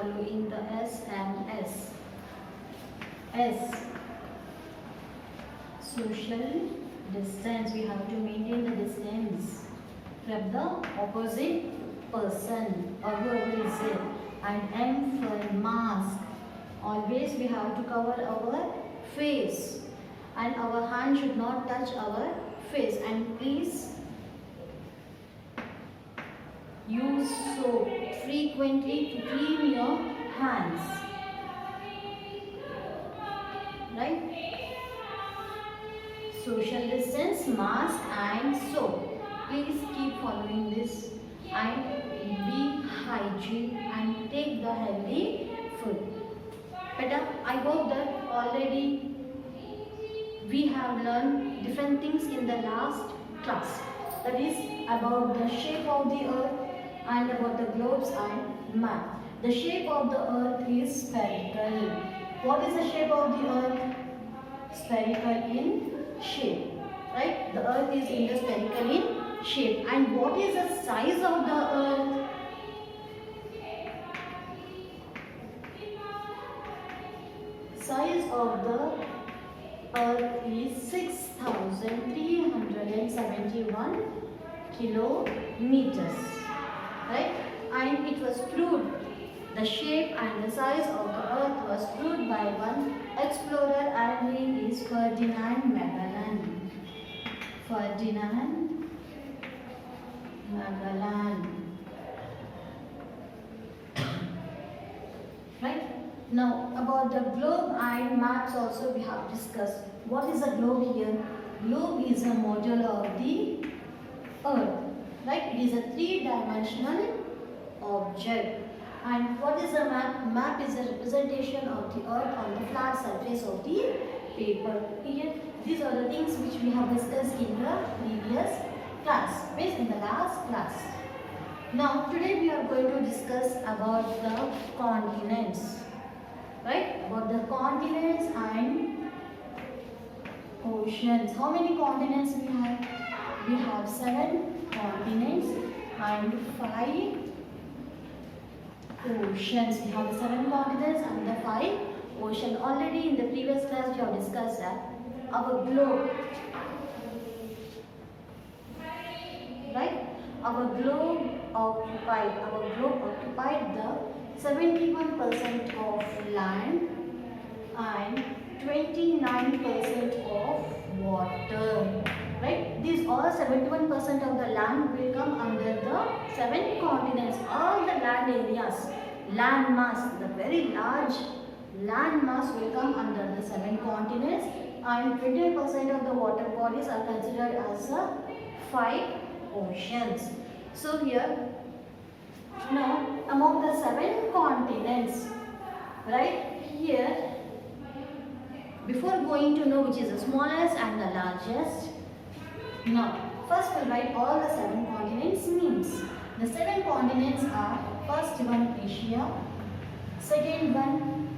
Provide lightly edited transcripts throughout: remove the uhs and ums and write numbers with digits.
following the SMS. S. Social distance. We have to maintain the distance from the opposite person or whoever is there. And M for mask. Always we have to cover our face and our hand should not touch our face. And please use soap frequently to clean your hands. Right? Social distance, mask and soap. Please keep following this and be hygiene and take the healthy food. But I hope that already we have learned different things in the last class. That is about the shape of the earth and about the globes and map. The shape of the earth is spherical. What is the shape of the earth? Spherical in shape. Right? The earth is in the spherical in shape. And what is the size of the earth? Size of the earth is 6,371 kilometers. Right? And it was proved, the shape and the size of the earth was proved by one explorer and he is Ferdinand Magellan. Ferdinand Magellan. Right? Now about the globe and maps also we have discussed. What is a globe here? Globe is a model of the earth. Right? It is a three-dimensional object. And what is a map? Map is a representation of the earth on the flat surface of the paper. Here, these are the things which we have discussed in the previous class, means in the last class. Now, today we are going to discuss about the continents. Right? About the continents and oceans. How many continents we have? We have 7 continents and 5 oceans. We have 7 continents and the 5 oceans. Already in the previous class we have discussed that our globe, right? Our globe occupied the 71% of land and 29% of water. Right? These all 71% of the land will come under the 7 continents. All the land areas, land mass, the very large land mass will come under the 7 continents, and 20% of the water bodies are considered as 5 oceans. So here, now among the 7 continents, right here, before going to know which is the smallest and the largest, now first we'll write all the 7 continents names. The 7 continents are, first one Asia, second one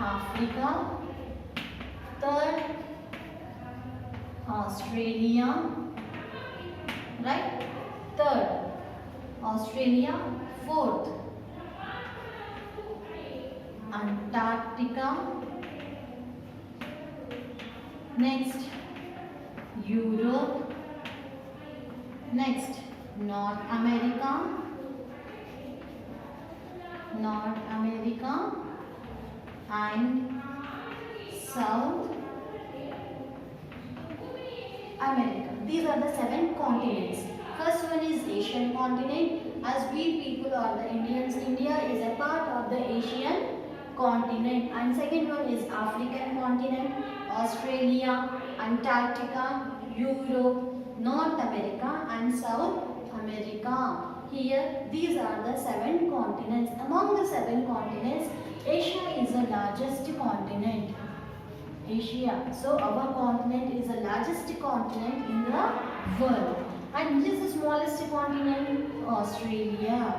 Africa, third Australia, right? Third Australia, fourth Antarctica, next Europe, next North America, and South America. These are the 7 continents. First one is Asian continent. As we people are the Indians, India is a part of the Asian continent. And second one is African continent, Australia, Antarctica, Europe, North America and South America. Here, these are the 7 continents. Among the 7 continents, Asia is the largest continent. Asia. So, our continent is the largest continent in the world. And which is the smallest continent? Australia.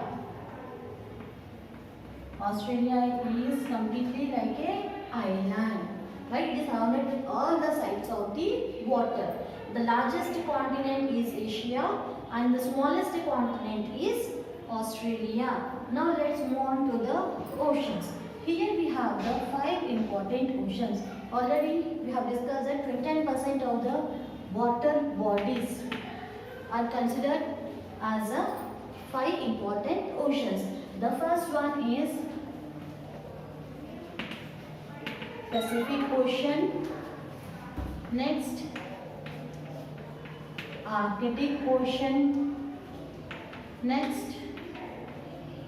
Australia is completely like an island. Right? It is surrounded with all the sides of the water. The largest continent is Asia and the smallest continent is Australia. Now let's move on to the oceans. Here we have the 5 important oceans. Already we have discussed that 10% of the water bodies are considered as a 5 important oceans. The first one is Pacific Ocean. Next, Arctic Ocean. Next,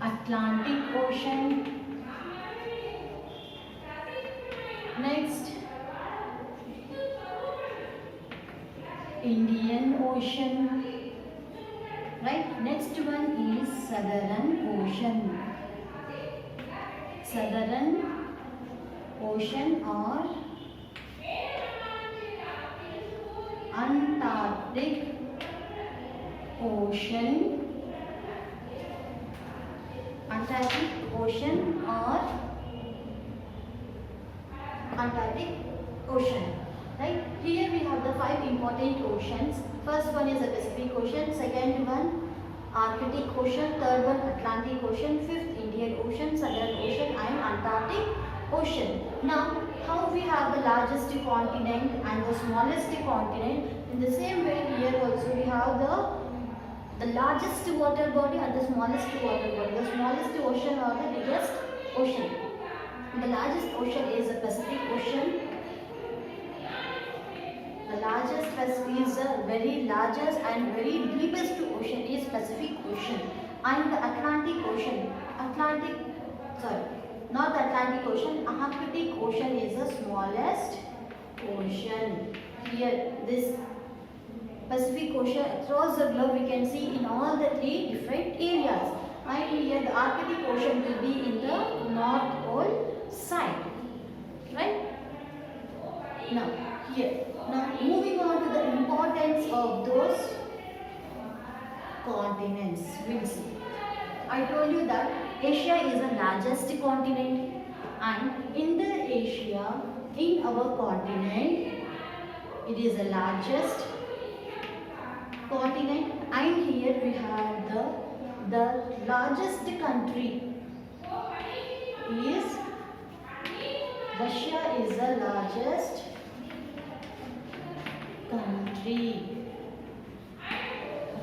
Atlantic Ocean. Next, Indian Ocean. Right? Next one is Southern Ocean. Southern Ocean or Antarctic Ocean. Antarctic Ocean or Antarctic Ocean. Right? Here we have the 5 important oceans. First one is the Pacific Ocean. Second one Arctic Ocean. Third one Atlantic Ocean. Fifth Indian Ocean, Southern Ocean and Antarctic Ocean. Now, how we have the largest continent and the smallest continent. In the same way, here also we have the largest water body and the smallest water body. The smallest ocean or the biggest ocean. The largest ocean is the Pacific Ocean. The largest is the very largest and very deepest ocean is Pacific Ocean. And the Atlantic Ocean. Not the Atlantic Ocean, Arctic Ocean is the smallest ocean. Here, this Pacific Ocean across the globe we can see in all the 3 different areas. And here the Arctic Ocean will be in the North Pole side. Right? Now, here. Now, moving on to the importance of those continents. We'll see. I told you that Asia is the largest continent, and in the Asia, in our continent, it is the largest continent, and here we have the largest country is Russia is the largest country.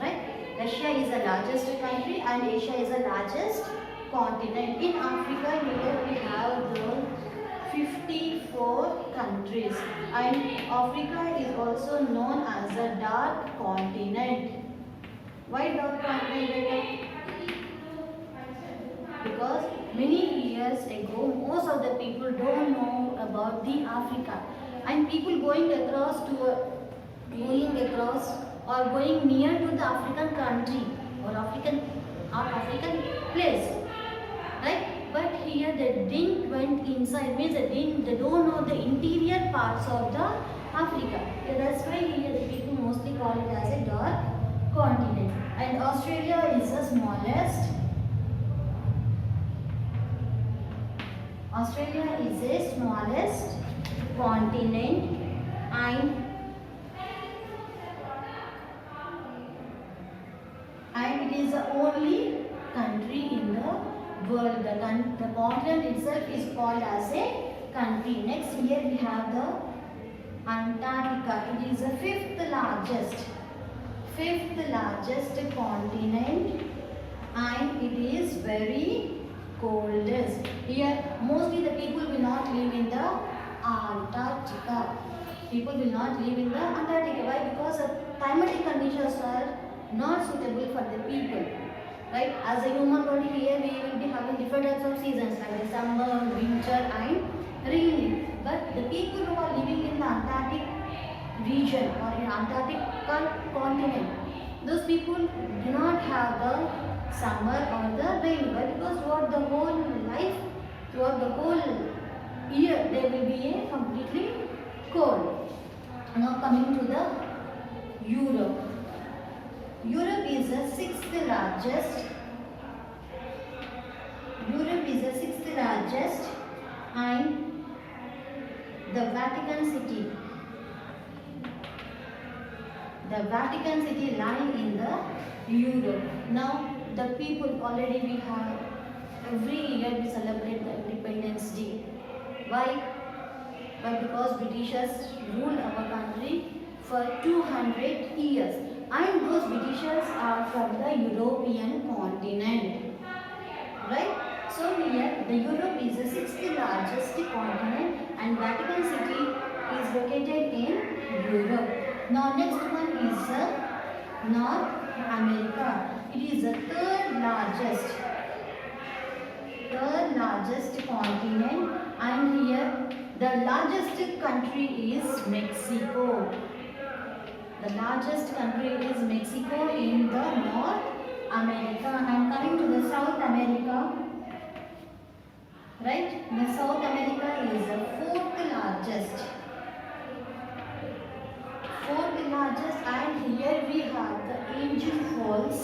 Right? Russia is the largest country and Asia is the largest continent. In Africa, here we have the 54 countries, and Africa is also known as a dark continent. Why dark continent? Because many years ago, most of the people don't know about the Africa, and people going across or going near to the African country or African place, right? But here they didn't went inside, means they don't know the interior parts of the Africa. So that's why here the people mostly call it as a dark continent. And Australia is the smallest. Australia is the smallest continent, and it is the only country in the world. The continent itself is called as a country. Next, here we have the Antarctica. It is the fifth largest continent, and it is very coldest. Here, mostly the people will not live in the Antarctica. People will not live in the Antarctica. Why? Because the climatic conditions are not suitable for the people. Right? As a human body, here we will be having different types of seasons like the summer, winter and rainy. But the people who are living in the Antarctic region or in Antarctic continent, those people do not have the summer or the rain. Why? Because throughout the whole year, there will be a completely cold. Now coming to the Europe. Europe is the sixth largest. And the Vatican City. The Vatican City lying in the Europe. Now the people already we have every year we celebrate the Independence Day. Why? But because Britishers ruled our country for 200 years, and those Britishers are from the European continent, right? So here the Europe is the sixth largest continent and Vatican City is located in Europe. Now next one is North America. It is the third largest continent, and here the largest country is Mexico. The largest country is Mexico in the North America. And coming to the South America, right? The South America is the fourth largest, and here we have the Angel Falls,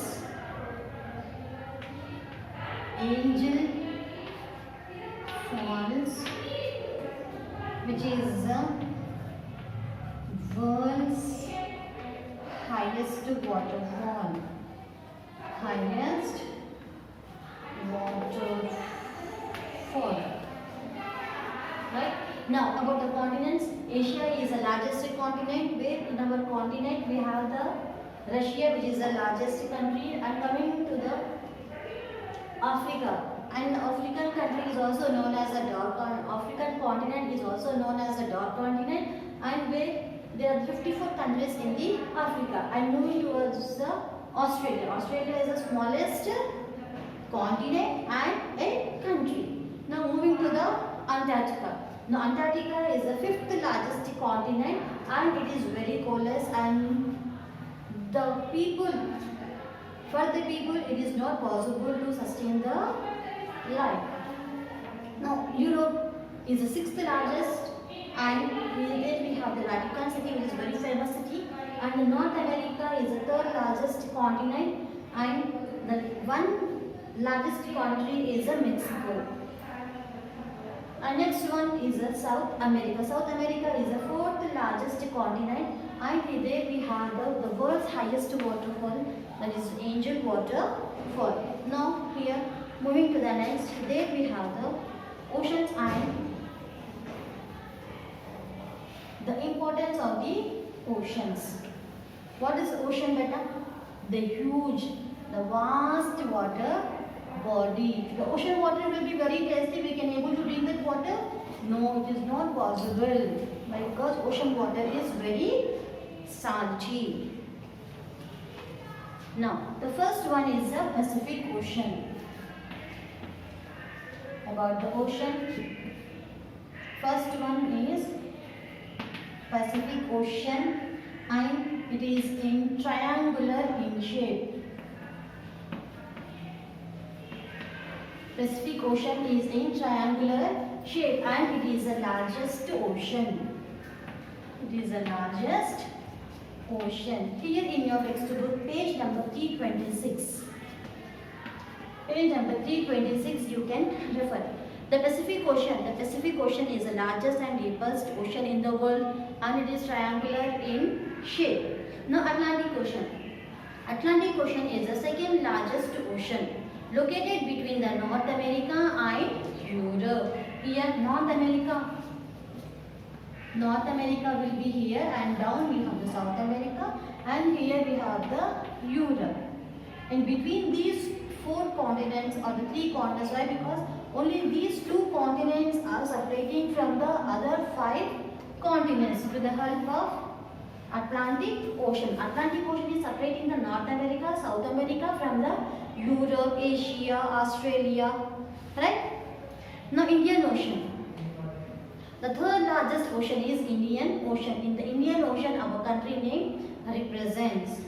which is the world's highest waterfall. Right? Now about the continents, Asia is the largest continent. Where in our continent we have the Russia, which is the largest country, and coming to the Africa. And African country is also known as the African continent is also known as the dark continent, and where there are 54 countries in the Africa. And moving towards the Australia. Australia is the smallest continent and a country. Now moving to the Antarctica. Now Antarctica is the fifth largest continent, and it is very coldest, and for the people it is not possible to sustain the life. Now Europe is the sixth largest, and then we have the Vatican City, which is very famous city, and North America is the third largest continent, and the one largest country is Mexico. And next one is South America. South America is the fourth largest continent, and there we have the world's highest waterfall, that is Angel Waterfall. Now here, moving to the next, there we have the oceans and the importance of the oceans. What is ocean, beta? The huge, the vast water body. The ocean water will be very tasty. We can able to drink that water? No, it is not possible, because ocean water is very salty. Now, the first one is the Pacific Ocean. About the ocean, first one is Pacific Ocean, and it is in triangular in shape. Pacific Ocean is in triangular shape, and it is the largest ocean. It is the largest ocean. Here in your textbook, page number 326. Page number 326, you can refer. The Pacific Ocean is the largest and deepest ocean in the world, and it is triangular in shape. Now Atlantic Ocean is the second largest ocean, located between the North America and Europe. Here North America will be here, and down we have the South America, and here we have the Europe. In between these four continents or the three continents, why? Because only these two continents are separating from the other five continents with the help of Atlantic Ocean. Atlantic Ocean is separating the North America, South America from the Europe, Asia, Australia, right? Now Indian Ocean. The third largest ocean is Indian Ocean. In the Indian Ocean, our country name represents,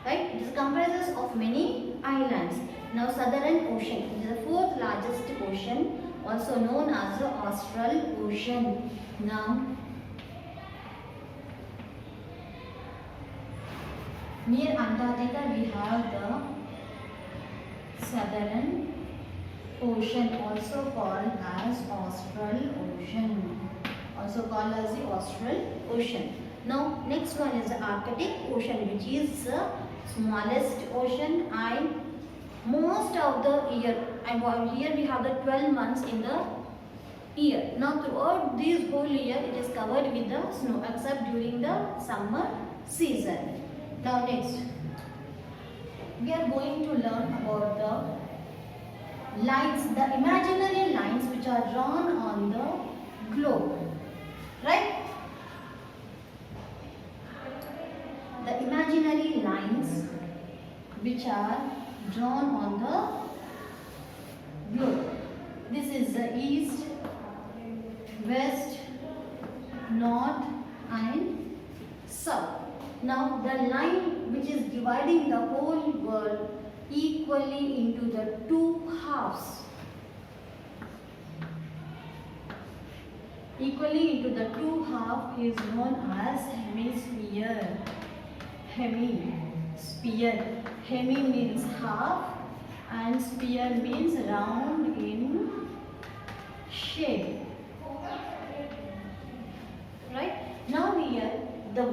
right? It comprises of many islands. Now Southern Ocean is the fourth largest ocean, also known as the Austral Ocean. Now near Antarctica we have the Southern Ocean, also called as Austral Ocean. Now next one is the Arctic Ocean, which is the smallest ocean, and most of the year and while here we have the 12 months in the year. Now throughout this whole year it is covered with the snow except during the summer season. Now next we are going to learn about the lines, the imaginary lines which are drawn on the globe, right? The imaginary lines which are drawn on the globe. This is the east, west, north and south. Now the line which is dividing the whole world equally into the two halves. Equally into the two halves is known as hemisphere. Hemisphere. Hemi means half and sphere means round in shape. Right? Now here the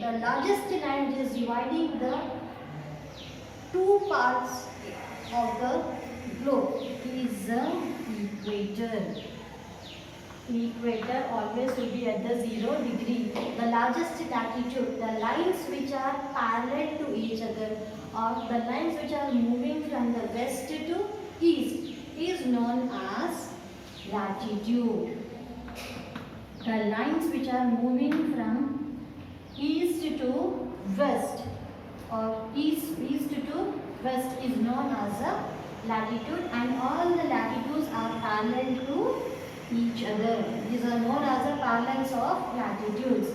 largest line which is dividing the two parts of the globe is the equator. Equator always will be at the 0 degree. The largest latitude, the lines which are parallel to each other or the lines which are moving from the west to east is known as latitude. The lines which are moving from east to west or east to west is known as a latitude, and all the latitudes are parallel to each other. These are known as the parallels of latitudes.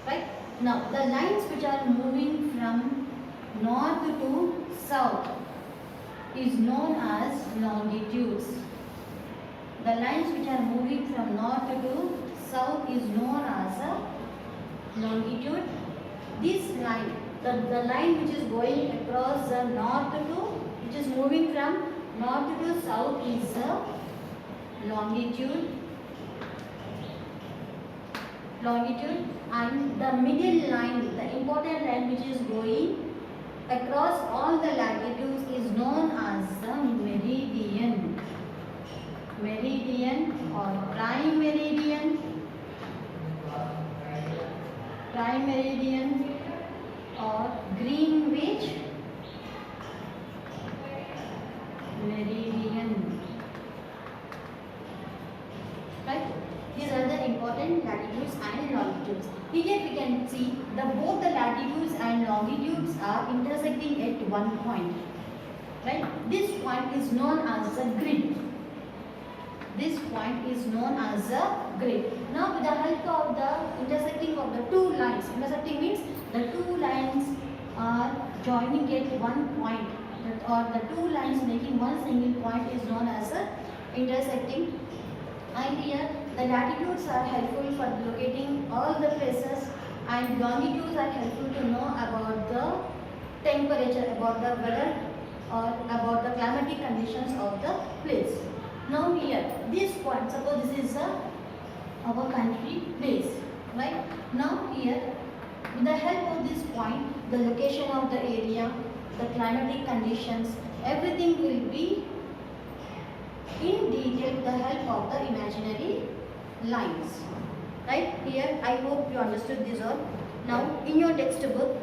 Right? Now the lines which are moving from north to south is known as longitudes. The lines which are moving from north to south is known as a longitude. This line, the line which is going across the north to, which is moving from north to south is the longitude. And the middle line, the important line which is going across all the latitudes is known as the meridian. Meridian or prime meridian. Prime meridian or Greenwich meridian. Right? These are the important latitudes and longitudes. Here we can see both the latitudes and longitudes are intersecting at one point. Right? This point is known as a grid. This point is known as a grid. Now with the help of the intersecting of the two lines, intersecting means the two lines are joining at one point, or the two lines making one single point is known as a intersecting. And here the latitudes are helpful for locating all the places, and longitudes are helpful to know about the temperature, about the weather or about the climatic conditions of the place. Now here, this point, suppose this is our country base, right? Now here, with the help of this point, the location of the area, the climatic conditions, everything will be in detail with the help of the imaginary lines. Right? Here, I hope you understood this all. Now, in your textbook,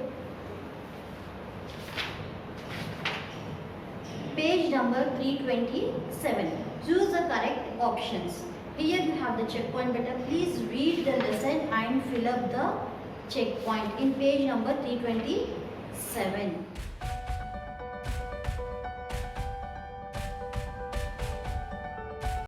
page number 327. Choose the correct options. Here you have the checkpoint button. Please read the lesson and fill up the checkpoint in page number 327.